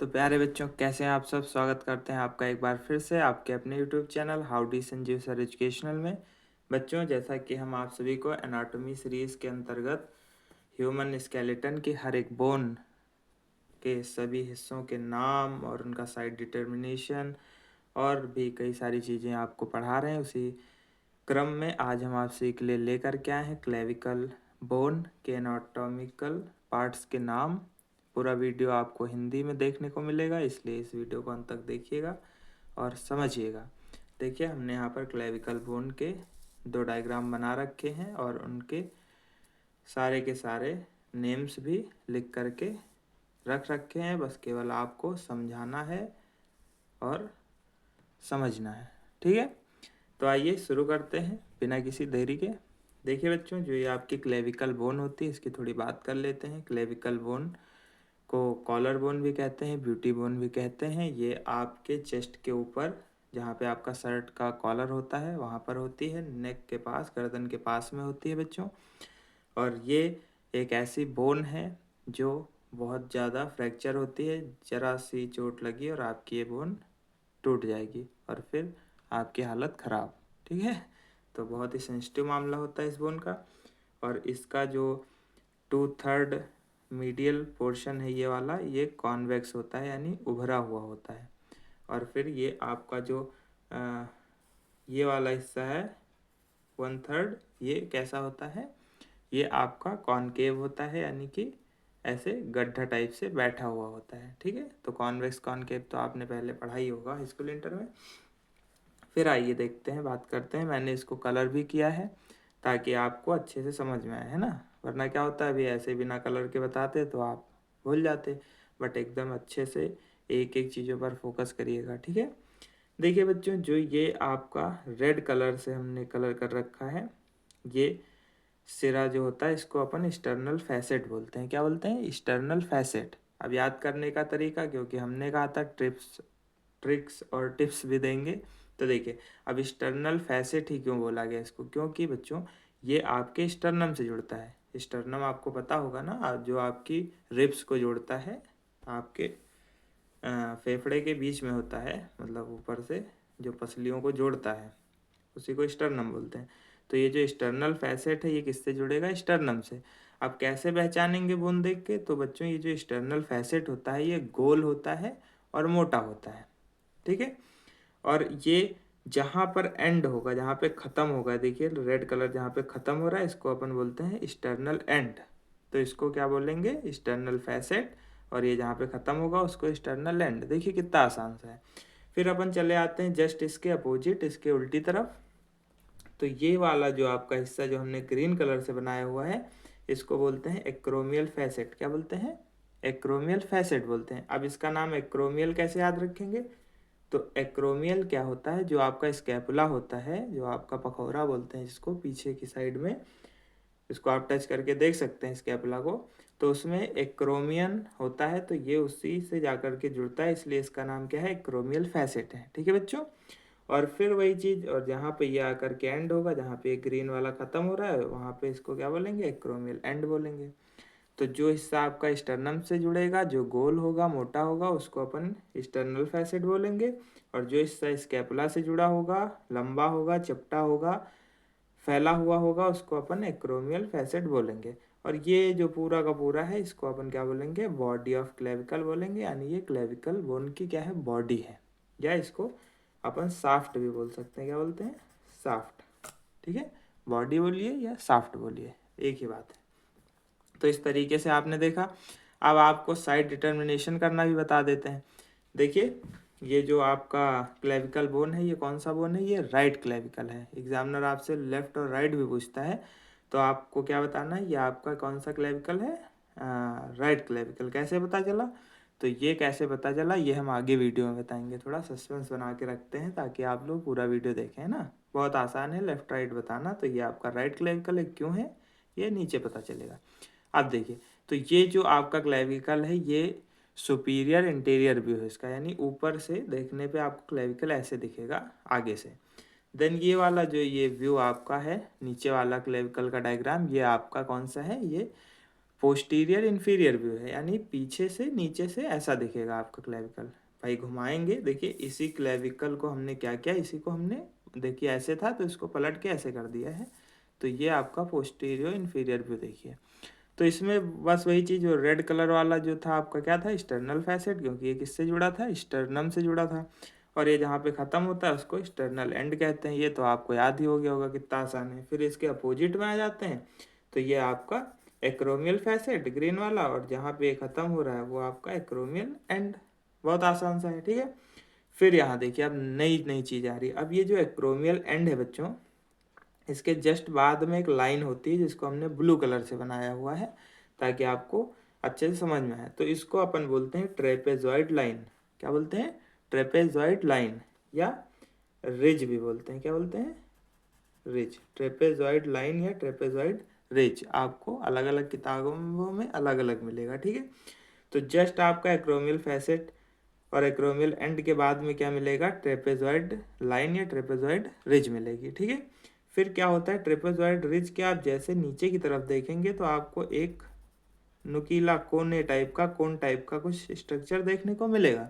तो प्यारे बच्चों, कैसे हैं आप सब। स्वागत करते हैं आपका एक बार फिर से आपके अपने YouTube channel how D Sanjeev sir educational में। बच्चों, जैसा कि हम आप सभी को एनाटॉमी सीरीज़ के अंतर्गत ह्यूमन स्केलेटन की हर एक बोन के सभी हिस्सों के नाम और उनका साइड डिटर्मिनेशन और भी कई सारी चीज़ें आपको पढ़ा रहे हैं, उसी क्रम में आज हम आपसे के लिए लेकर के आए हैं क्लेविकल बोन के एनाटॉमिकल पार्ट्स के नाम। पूरा वीडियो आपको हिंदी में देखने को मिलेगा, इसलिए इस वीडियो को अंत तक देखिएगा और समझिएगा। देखिए, हमने यहाँ पर क्लेविकल बोन के 2 डायग्राम बना रखे हैं और उनके सारे के सारे नेम्स भी लिख करके रख रखे हैं। बस केवल आपको समझाना है और समझना है, ठीक है। तो आइए शुरू करते हैं बिना किसी देरी के। देखिए बच्चों, जो ये आपकी क्लेविकल बोन होती है, इसकी थोड़ी बात कर लेते हैं। क्लेविकल बोन को कॉलर बोन भी कहते हैं, ब्यूटी बोन भी कहते हैं। ये आपके चेस्ट के ऊपर, जहाँ पे आपका शर्ट का कॉलर होता है, वहाँ पर होती है, नेक के पास, गर्दन के पास में होती है बच्चों। और ये एक ऐसी बोन है जो बहुत ज़्यादा फ्रैक्चर होती है। ज़रा सी चोट लगी और आपकी ये बोन टूट जाएगी और फिर आपकी हालत ख़राब, ठीक है। तो बहुत ही सेंसिटिव मामला होता है इस बोन का। और इसका जो 2/3 मीडियल पोर्शन है, ये वाला, ये कॉन्वेक्स होता है, यानी उभरा हुआ होता है। और फिर ये आपका जो ये वाला हिस्सा है 1/3, ये कैसा होता है, ये आपका कॉनकेव होता है, यानी कि ऐसे गड्ढा टाइप से बैठा हुआ होता है, ठीक है। तो कॉन्वेक्स कॉनकेव तो आपने पहले पढ़ा ही होगा स्कूल इंटर में। फिर आइए देखते हैं, बात करते हैं। मैंने इसको कलर भी किया है ताकि आपको अच्छे से समझ में आए, है ना। वरना क्या होता है, अभी ऐसे बिना कलर के बताते तो आप भूल जाते। बट एकदम अच्छे से एक एक चीज़ों पर फोकस करिएगा, ठीक है। देखिए बच्चों, जो ये आपका रेड कलर से हमने कलर कर रखा है, ये सिरा जो होता है, इसको अपन एक्सटर्नल फैसेट बोलते हैं। क्या बोलते हैं? External facet. अब याद करने का तरीका, क्योंकि हमने कहा था ट्रिक्स और टिप्स भी देंगे। तो देखिए, अब एक्सटर्नल फैसेट ही क्यों बोला गया इसको, क्योंकि बच्चों ये आपके स्टर्नम से जुड़ता है। स्टर्नम आपको पता होगा ना, जो आपकी रिब्स को जोड़ता है, आपके फेफड़े के बीच में होता है, मतलब ऊपर से जो पसलियों को जोड़ता है, उसी को स्टर्नम बोलते हैं। तो ये जो एक्सटर्नल फैसेट है, ये किससे जुड़ेगा? स्टर्नम से। अब कैसे पहचानेंगे बोन देख के? तो बच्चों, ये जो एक्सटर्नल फैसेट होता है, ये गोल होता है और मोटा होता है, ठीक है। और ये जहाँ पर एंड होगा, जहाँ पे ख़त्म होगा, देखिए रेड कलर जहाँ पे ख़त्म हो रहा है, इसको अपन बोलते हैं एक्सटर्नल एंड। तो इसको क्या बोलेंगे? External facet. और ये जहाँ पे ख़त्म होगा उसको एक्सटर्नल एंड। देखिए कितना आसान सा है। फिर अपन चले आते हैं जस्ट इसके अपोजिट, इसके उल्टी तरफ। तो ये वाला जो आपका हिस्सा जो हमने ग्रीन कलर से बनाया हुआ है, इसको बोलते हैं एक्रोमियल फैसेट। क्या बोलते हैं? एक्रोमियल फैसेट बोलते हैं। अब इसका नाम एक्रोमियल कैसे याद रखेंगे? तो एक्रोमियल क्या होता है, जो आपका स्कैपुला होता है, जो आपका पखौरा बोलते हैं जिसको, पीछे की साइड में, इसको आप टच करके देख सकते हैं स्कैपुला को। तो उसमें एक्रोमियन होता है, तो ये उसी से जाकर के जुड़ता है, इसलिए इसका नाम क्या है? एक्रोमियल फैसेट है, ठीक है बच्चों। और फिर वही चीज़, और जहाँ पे ये आकर के एंड होगा, जहाँ पे ग्रीन वाला ख़त्म हो रहा है, वहाँ पे इसको क्या बोलेंगे? एक्रोमियल एंड बोलेंगे। तो जो हिस्सा आपका स्टर्नम से जुड़ेगा, जो गोल होगा, मोटा होगा, उसको अपन एक्सटर्नल फैसेट बोलेंगे। और जो हिस्सा स्कैपुला से जुड़ा होगा, लंबा होगा, चपटा होगा, फैला हुआ होगा, उसको अपन एक्रोमियल फैसेट बोलेंगे। और ये जो पूरा का पूरा है, इसको अपन क्या बोलेंगे? बॉडी ऑफ क्लेविकल बोलेंगे, यानी ये क्लेविकल बोन की क्या है? बॉडी है। या इसको अपन साफ्ट भी बोल सकते हैं। क्या बोलते हैं? साफ्ट, ठीक है। बॉडी बोलिए या साफ्ट बोलिए, एक ही बात है। तो इस तरीके से आपने देखा। अब आपको साइड डिटर्मिनेशन करना भी बता देते हैं। देखिए, ये जो आपका क्लेविकल बोन है, ये कौन सा बोन है? ये राइट क्लेविकल है। एग्जामिनर आपसे लेफ्ट और राइट भी पूछता है, तो आपको क्या बताना है? ये आपका कौन सा क्लेविकल है? Right clavicle. कैसे पता चला? तो ये कैसे पता चला, ये हम आगे वीडियो में बताएंगे। थोड़ा सस्पेंस बना के रखते हैं ताकि आप लोग पूरा वीडियो देखें, ना। बहुत आसान है लेफ्ट राइट बताना। तो ये आपका राइट क्लेविकल है, क्यों है ये नीचे पता चलेगा। अब देखिए, तो ये जो आपका क्लेविकल है, ये सुपीरियर इंटीरियर व्यू है इसका, यानी ऊपर से देखने पे आपको क्लेविकल ऐसे दिखेगा आगे से। देन ये वाला जो ये व्यू आपका है, नीचे वाला क्लेविकल का डायग्राम, ये आपका कौन सा है? ये पोस्टीरियर इन्फीरियर व्यू है, यानी पीछे से नीचे से ऐसा दिखेगा आपका क्लेविकल। भाई घुमाएंगे, देखिए इसी क्लेविकल को हमने क्या किया, इसी को हमने देखिए ऐसे था तो इसको पलट के ऐसे कर दिया है, तो ये आपका पोस्टीरियर इन्फीरियर व्यू देखिए। तो इसमें बस वही चीज़, जो रेड कलर वाला जो था आपका क्या था, स्टर्नल फैसेट, क्योंकि ये किससे जुड़ा था, स्टर्नम से जुड़ा था। और ये जहाँ पे ख़त्म होता है उसको स्टर्नल एंड कहते हैं। ये तो आपको याद ही हो गया होगा, कितना आसान है। फिर इसके अपोजिट में आ जाते हैं, तो ये आपका एक्रोमियल फैसेट ग्रीन वाला, और जहाँ पे ख़त्म हो रहा है वो आपका एक्रोमियल एंड। बहुत आसान सा है, ठीक है। फिर यहाँ देखिए अब नई नई चीज़ आ रही है। अब ये जो एक्रोमियल एंड है बच्चों, इसके जस्ट बाद में एक लाइन होती है जिसको हमने ब्लू कलर से बनाया हुआ है ताकि आपको अच्छे से समझ में आए। तो इसको अपन बोलते हैं ट्रेपेजॉइड लाइन। क्या बोलते हैं, ट्रेपेजॉइड लाइन, या रिज भी बोलते हैं। क्या बोलते हैं, रिज। ट्रेपेजॉइड लाइन या ट्रेपेजॉइड रिज आपको अलग अलग किताबों में अलग अलग मिलेगा, ठीक है। तो जस्ट आपका एक्रोमियल फैसेट और एक्रोमियल एंड के बाद में क्या मिलेगा, ट्रेपेजॉइड लाइन या ट्रेपेजॉइड रिज मिलेगी, ठीक है। फिर क्या होता है ट्रेपेजॉइड रिज के, आप जैसे नीचे की तरफ देखेंगे तो आपको एक नुकीला कोने टाइप का, कोन टाइप का कुछ स्ट्रक्चर देखने को मिलेगा।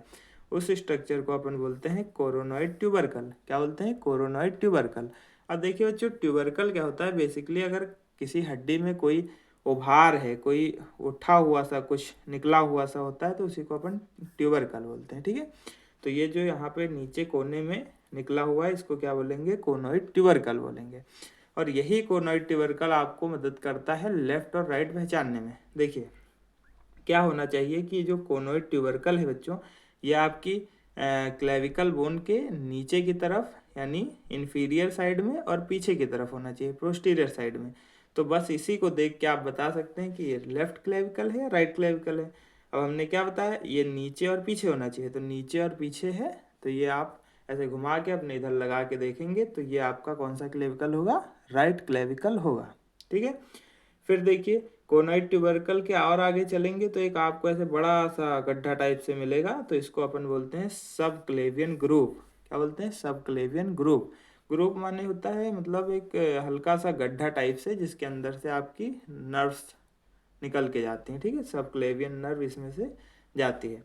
उस स्ट्रक्चर को अपन बोलते हैं कोरोनॉइड ट्यूबरकल। क्या बोलते हैं, कोरोनॉइड ट्यूबरकल। अब देखिए बच्चों, ट्यूबरकल क्या होता है, बेसिकली अगर किसी हड्डी में कोई उभार है, कोई उठा हुआ सा कुछ निकला हुआ सा होता है, तो उसी को अपन ट्यूबरकल बोलते हैं, ठीक है। तो ये जो यहाँ पे नीचे कोने में निकला हुआ है, इसको क्या बोलेंगे, कोनोइड ट्यूबरकल बोलेंगे। और यही कोनोइड ट्यूबरकल आपको मदद करता है लेफ्ट और राइट पहचानने में। देखिए क्या होना चाहिए कि जो कोनोइड ट्यूबरकल है बच्चों, ये आपकी क्लेविकल बोन के नीचे की तरफ, यानी इन्फीरियर साइड में, और पीछे की तरफ होना चाहिए, पोस्टीरियर साइड में। तो बस इसी को देख के आप बता सकते हैं कि ये लेफ्ट क्लेविकल है या राइट क्लेविकल है। अब हमने क्या बताया, ये नीचे और पीछे होना चाहिए, तो नीचे और पीछे है, तो ये आप ऐसे घुमा के अपने इधर लगा के देखेंगे तो ये आपका कौन सा क्लेविकल होगा, राइट क्लेविकल होगा, ठीक है। फिर देखिए कोनोइड ट्यूबरकल के और आगे चलेंगे तो एक आपको ऐसे बड़ा सा गड्ढा टाइप से मिलेगा, तो इसको अपन बोलते हैं सब क्लेवियन ग्रुप। क्या बोलते हैं, सब क्लेवियन ग्रुप। ग्रुप माने होता है मतलब एक हल्का सा गड्ढा टाइप से जिसके अंदर से आपकी नर्व्स निकल के जाती हैं, ठीक है। सब क्लेवियन नर्व इसमें से जाती है।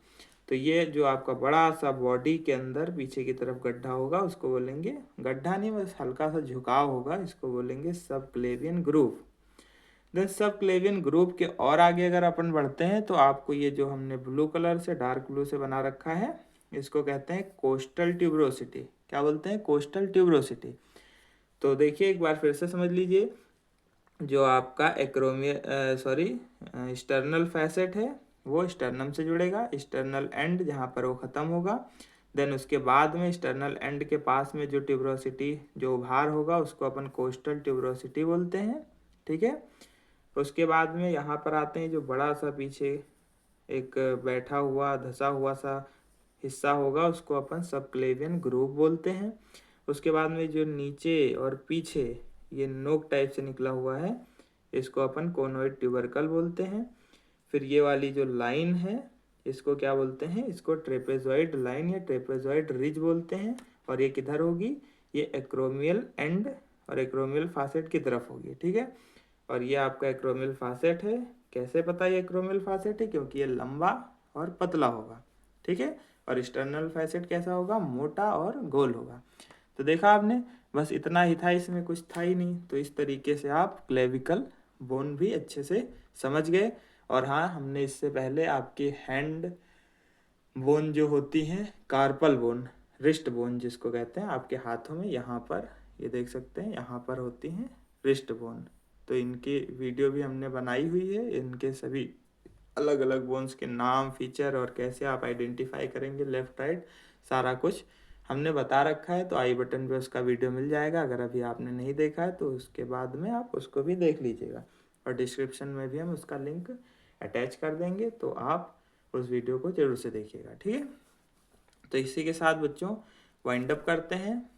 तो ये जो आपका बड़ा सा बॉडी के अंदर पीछे की तरफ गड्ढा होगा उसको बोलेंगे, गड्ढा नहीं बस हल्का सा झुकाव होगा, इसको बोलेंगे सब क्लेवियन ग्रुप। देन सब क्लेवियन ग्रुप के और आगे अगर अपन बढ़ते हैं तो आपको ये जो हमने ब्लू कलर से, डार्क ब्लू से बना रखा है, इसको कहते हैं कोस्टल ट्यूबरोसिटी। क्या बोलते हैं, कोस्टल ट्यूबरोसिटी। तो देखिए एक बार फिर से समझ लीजिए, जो आपका स्टर्नल फैसेट है वो स्टर्नम से जुड़ेगा, स्टर्नल एंड जहाँ पर वो ख़त्म होगा। देन उसके बाद में स्टर्नल एंड के पास में जो ट्यूबरोसिटी, जो उभार होगा, उसको अपन कोस्टल ट्यूबरोसिटी बोलते हैं, ठीक है। उसके बाद में यहाँ पर आते हैं, जो बड़ा सा पीछे एक बैठा हुआ धसा हुआ सा हिस्सा होगा उसको अपन सब क्लेवियन ग्रुप बोलते हैं। उसके बाद में जो नीचे और पीछे ये नोक टाइप से निकला हुआ है, इसको अपन कोनोइड ट्यूबरकल बोलते हैं। फिर ये वाली जो लाइन है इसको क्या बोलते हैं, इसको ट्रेपेजॉइड लाइन या ट्रेपेजॉइड रिज बोलते हैं। और ये किधर होगी, ये एक्रोमियल एंड और एक्रोमियल फासेट की तरफ होगी, ठीक है। और ये आपका एक्रोमियल फासेट है। कैसे पता ये एक्रोमियल फासेट है, क्योंकि ये लंबा और पतला होगा, ठीक है। और एक्सटर्नल फैसेट कैसा होगा, मोटा और गोल होगा। तो देखा आपने, बस इतना ही था, इसमें कुछ था ही नहीं। तो इस तरीके से आप क्लेविकल बोन भी अच्छे से समझ गए। और हाँ, हमने इससे पहले आपके हैंड बोन जो होती हैं, कार्पल बोन, रिस्ट बोन जिसको कहते हैं, आपके हाथों में यहाँ पर ये देख सकते हैं, यहाँ पर होती हैं रिस्ट बोन। तो इनकी वीडियो भी हमने बनाई हुई है, इनके सभी अलग अलग बोन्स के नाम, फीचर और कैसे आप आइडेंटिफाई करेंगे लेफ्ट राइट, सारा कुछ हमने बता रखा है। तो आई बटन पे उसका वीडियो मिल जाएगा, अगर अभी आपने नहीं देखा है तो उसके बाद में आप उसको भी देख लीजिएगा। और डिस्क्रिप्शन में भी हम उसका लिंक अटैच कर देंगे, तो आप उस वीडियो को जरूर से देखिएगा, ठीक है। तो इसी के साथ बच्चों वाइंड अप करते हैं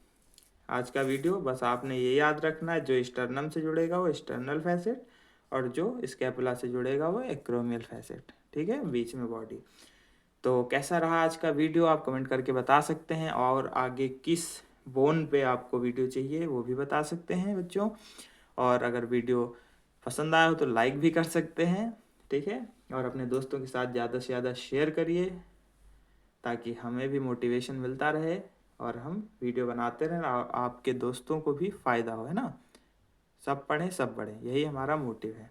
आज का वीडियो। बस आपने ये याद रखना है, जो स्टर्नम से जुड़ेगा वो स्टर्नल फैसेट, और जो स्कैपुला से जुड़ेगा वो एक्रोमियल फैसेट, ठीक है, बीच में बॉडी। तो कैसा रहा आज का वीडियो आप कमेंट करके बता सकते हैं, और आगे किस बोन पे आपको वीडियो चाहिए वो भी बता सकते हैं बच्चों। और अगर वीडियो पसंद आया हो तो लाइक भी कर सकते हैं। ठीक है। और अपने दोस्तों के साथ ज़्यादा से ज़्यादा शेयर करिए ताकि हमें भी मोटिवेशन मिलता रहे और हम वीडियो बनाते रहें और आपके दोस्तों को भी फ़ायदा हो, है ना। सब पढ़ें सब बढ़ें, यही हमारा मोटिव है।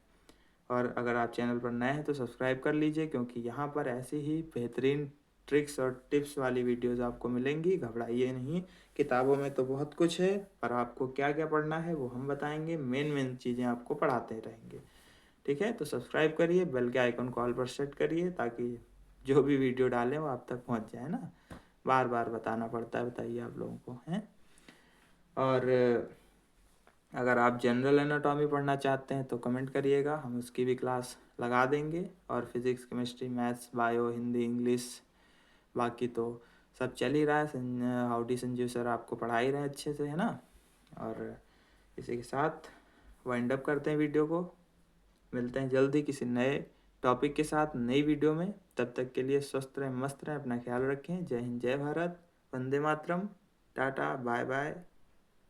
और अगर आप चैनल पर नए हैं तो सब्सक्राइब कर लीजिए, क्योंकि यहाँ पर ऐसी ही बेहतरीन ट्रिक्स और टिप्स वाली वीडियोज़ आपको मिलेंगी। घबराइए नहीं, किताबों में तो बहुत कुछ है, पर आपको क्या क्या पढ़ना है वो हम बताएंगे। मेन मेन चीज़ें आपको पढ़ाते रहेंगे, ठीक है। तो सब्सक्राइब करिए, बेल के आइकन को ऑल पर सेट करिए ताकि जो भी वीडियो डालें वो आप तक पहुँच जाए ना। बार बार बताना पड़ता है, बताइए आप लोगों को, हैं। और अगर आप जनरल एनाटॉमी पढ़ना चाहते हैं तो कमेंट करिएगा, हम उसकी भी क्लास लगा देंगे। और physics, chemistry, maths, bio, Hindi, English, बाकी तो सब चल ही रहा है। हाउ डी संजीव सर आपको पढ़ा ही रहे हैं अच्छे से, है ना। और इसी के साथ वाइंड अप करते हैं वीडियो को। मिलते हैं जल्दी किसी नए टॉपिक के साथ नई वीडियो में। तब तक के लिए स्वस्थ रहें, मस्त रहें, अपना ख्याल रखें। जय हिंद, जय भारत, वंदे मातरम, टाटा, बाय बाय।